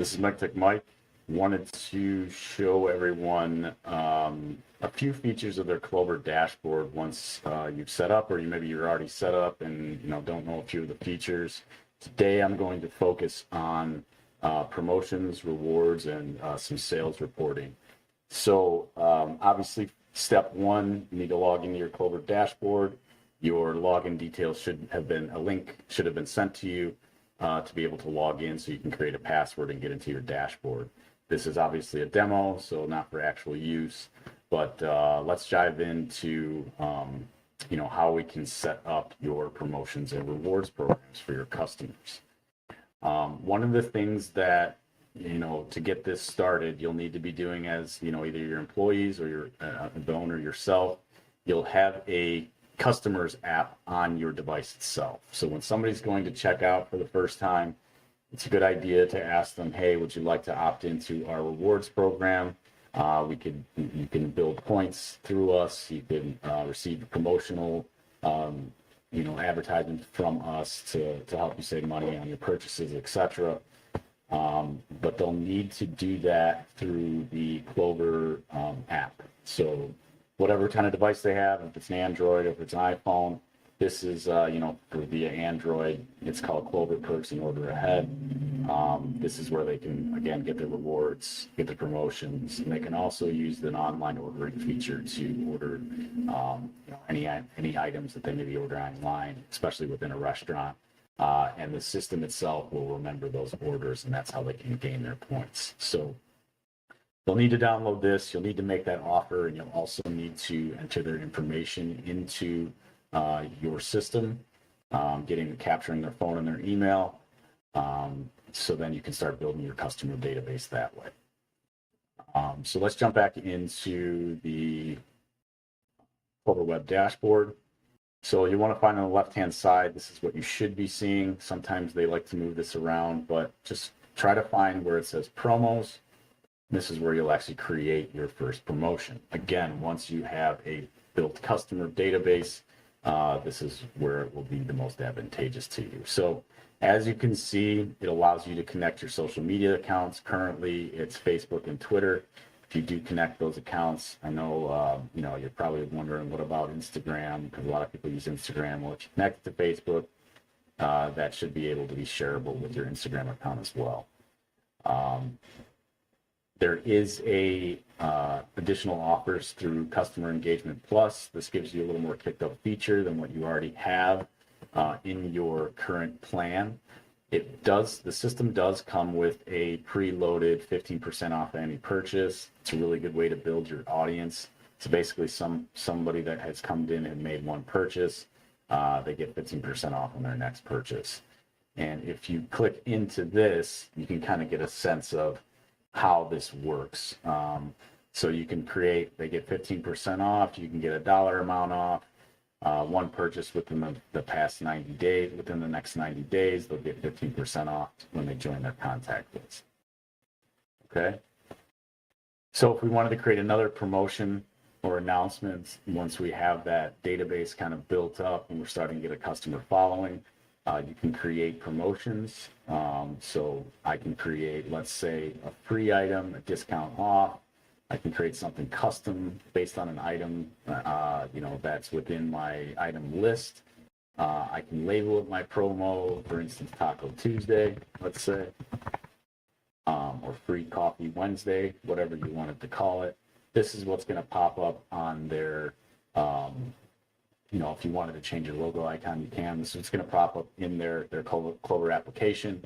This is Mike. Wanted to show everyone a few features of their Clover Dashboard once you've set up, or maybe you're already set up and don't know a few of the features. Today I'm going to focus on promotions, rewards, and some sales reporting. So obviously, step one, you need to log into your Clover Dashboard. Your login details a link should have been sent to you to be able to log in so you can create a password and get into your dashboard. This is obviously a demo, so not for actual use, but let's dive into how we can set up your promotions and rewards programs for your customers. One of the things that to get this started, you'll need to be doing as either your employees or the owner yourself. You'll have a customers app on your device itself. So when somebody's going to check out for the first time, it's a good idea to ask them, hey, would you like to opt into our rewards program? You can build points through us. You can receive promotional advertisement from us to help you save money on your purchases, etc. But they'll need to do that through the Clover app. So whatever kind of device they have, if it's an Android, if it's an iPhone, this is, via Android, it's called Clover Perks and Order Ahead. This is where they can, again, get their rewards, get their promotions, and they can also use an online ordering feature to order any items that they maybe order online, especially within a restaurant. And the system itself will remember those orders, and that's how they can gain their points. So they'll need to download this. You'll need to make that offer, and you'll also need to enter their information into your system, capturing their phone and their email. So then you can start building your customer database that way. So let's jump back into the Clover Web Dashboard. So you want to find on the left-hand side, this is what you should be seeing. Sometimes they like to move this around, but just try to find where it says promos. This is where you'll actually create your first promotion. Again, once you have a built customer database, this is where it will be the most advantageous to you. So as you can see, it allows you to connect your social media accounts. Currently, it's Facebook and Twitter. If you do connect those accounts, I know, you're probably wondering, what about Instagram? Because a lot of people use Instagram. Well, if you connect it to Facebook, that should be able to be shareable with your Instagram account as well. There is additional offers through Customer Engagement Plus. This gives you a little more kicked up feature than what you already have in your current plan. The system does come with a preloaded 15% off any purchase. It's a really good way to build your audience. So basically somebody that has come in and made one purchase, they get 15% off on their next purchase. And if you click into this, you can kind of get a sense of how this works. So you can they get 15% off, you can get a dollar amount off, one purchase within the past 90 days, within the next 90 days, they'll get 15% off when they join their contact list. Okay. So if we wanted to create another promotion or announcements, once we have that database kind of built up and we're starting to get a customer following, you can create promotions. So I can create, let's say, a free item, a discount off. I can create something custom based on an item, that's within my item list. I can label it my promo, for instance, Taco Tuesday, let's say, or Free Coffee Wednesday, whatever you wanted to call it. This is what's going to pop up on their if you wanted to change your logo icon, you can. So it's going to pop up in their Clover application.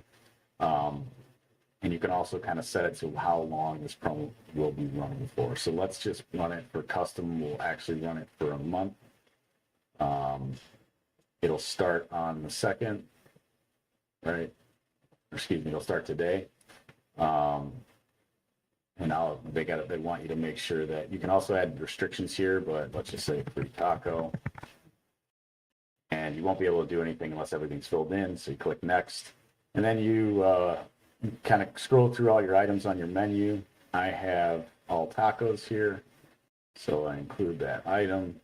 And you can also kind of set it to how long this promo will be running for. So let's just run it for custom. We'll actually run it for a month. It'll start on the 2nd, right? It'll start today. And now they want you to make sure that you can also add restrictions here, but let's just say free taco. And you won't be able to do anything unless everything's filled in. So you click next, and then you kind of scroll through all your items on your menu. I have all tacos here, so I include that item.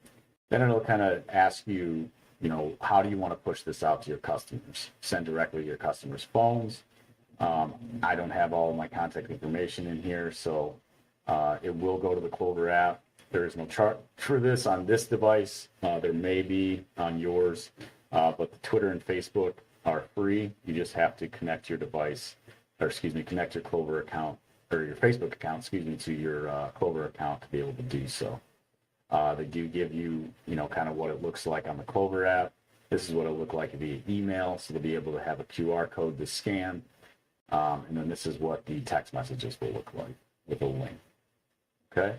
Then it'll kind of ask you, how do you want to push this out to your customers? Send directly to your customers' phones. I don't have all of my contact information in here, so it will go to the Clover app. There is no chart for this on this device. There may be on yours, but the Twitter and Facebook are free. You just have to connect your device, or excuse me, connect your Clover account or your Facebook account, excuse me, to your Clover account to be able to do so. They do give you, kind of what it looks like on the Clover app. This is what it'll look like via email, so they'll be able to have a QR code to scan. And then this is what the text messages will look like with a link. Okay.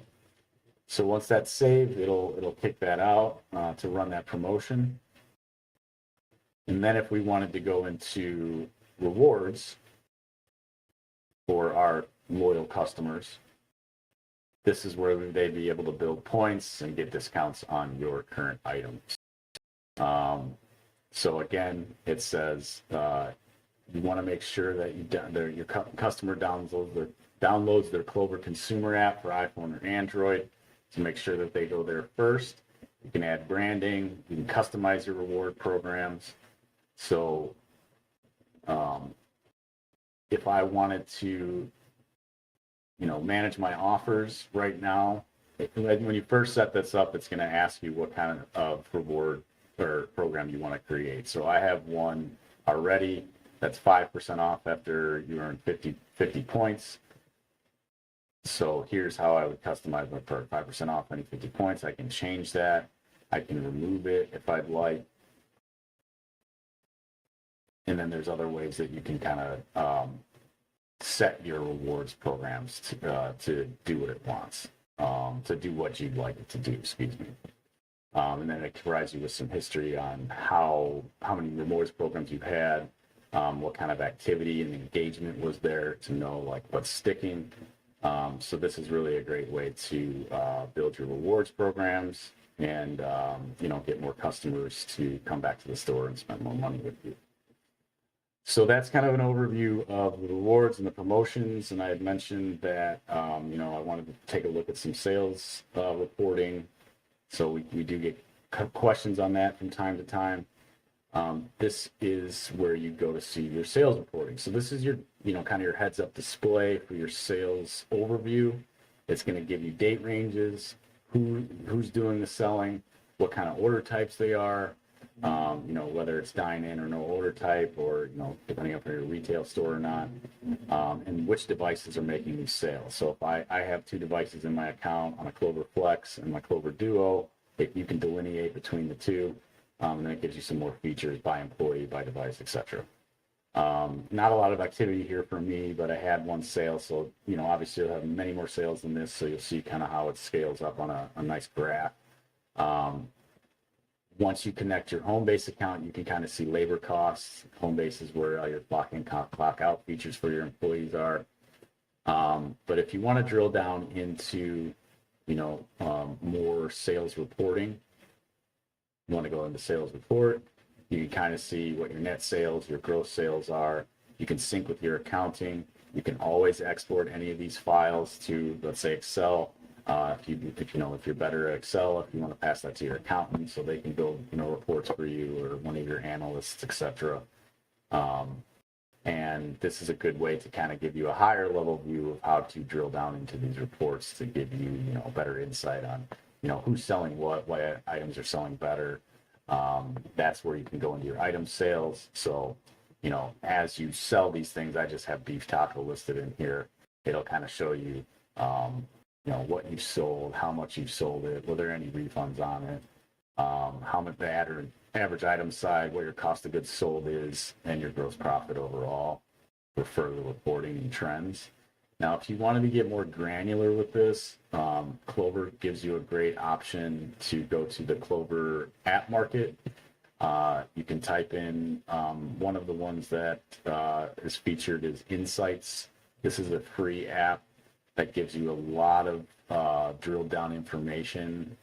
So once that's saved, it'll kick that out to run that promotion. And then if we wanted to go into rewards for our loyal customers, this is where they'd be able to build points and get discounts on your current items. So again, it says you want to make sure that your customer downloads their Clover consumer app for iPhone or Android to make sure that they go there first. You can add branding. You can customize your reward programs. So if I wanted to, manage my offers right now, when you first set this up, it's going to ask you what kind of reward or program you want to create. So I have one already that's 5% off after you earn 50 points. So here's how I would customize my perk. 5% off any 50 points. I can change that. I can remove it if I'd like. And then there's other ways that you can kind of set your rewards programs to do what it wants, to do what you'd like it to do, excuse me. And then it provides you with some history on how many rewards programs you've had, what kind of activity and engagement was there to know like what's sticking. So this is really a great way to build your rewards programs and get more customers to come back to the store and spend more money with you. So that's kind of an overview of the rewards and the promotions. And I had mentioned that I wanted to take a look at some sales reporting. So we do get questions on that from time to time. This is where you go to see your sales reporting. So this is your, kind of your heads up display for your sales overview. It's going to give you date ranges, who's doing the selling, what kind of order types they are, whether it's dine-in or no order type, or, depending on if you're a retail store or not, and which devices are making these sales. So if I have two devices in my account on a Clover Flex and my Clover Duo, you can delineate between the two. And then it gives you some more features by employee, by device, etc. Not a lot of activity here for me, but I had one sale. So, obviously you'll have many more sales than this. So you'll see kind of how it scales up on a nice graph. Once you connect your Homebase account, you can kind of see labor costs. Homebase is where your clock in, clock out features for your employees are. But if you want to drill down into, more sales reporting, you want to go into sales report, you can kind of see what your net sales, your gross sales are. You can sync with your accounting. You can always export any of these files to, let's say, Excel. If you're better at Excel, if you want to pass that to your accountant so they can build, reports for you, or one of your analysts, etc. And this is a good way to kind of give you a higher level view of how to drill down into these reports to give you, better insight on, who's selling what items are selling better. That's where you can go into your item sales. So, as you sell these things, I just have beef taco listed in here. It'll kind of show you, what you sold, how much you sold it, were there any refunds on it, how much the average item side, what your cost of goods sold is, and your gross profit overall for further reporting and trends. Now, if you wanted to get more granular with this, Clover gives you a great option to go to the Clover app market. You can type in one of the ones that is featured is Insights. This is a free app that gives you a lot of drilled down information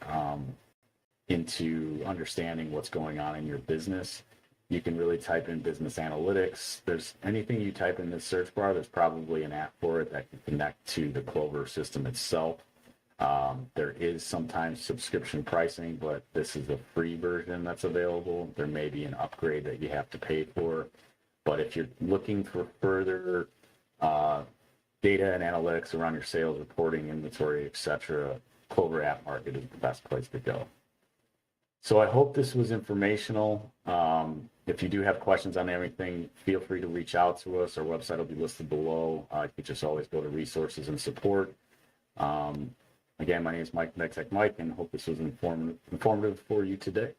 into understanding what's going on in your business. You can really type in business analytics. There's anything you type in this search bar, there's probably an app for it that can connect to the Clover system itself. There is sometimes subscription pricing, but this is the free version that's available. There may be an upgrade that you have to pay for. But if you're looking for further data and analytics around your sales, reporting, inventory, etc., Clover App Market is the best place to go. So I hope this was informational. If you do have questions on anything, feel free to reach out to us. Our website will be listed below. You can just always go to resources and support. Again, my name is Mike, MedTech Mike, and hope this was informative for you today.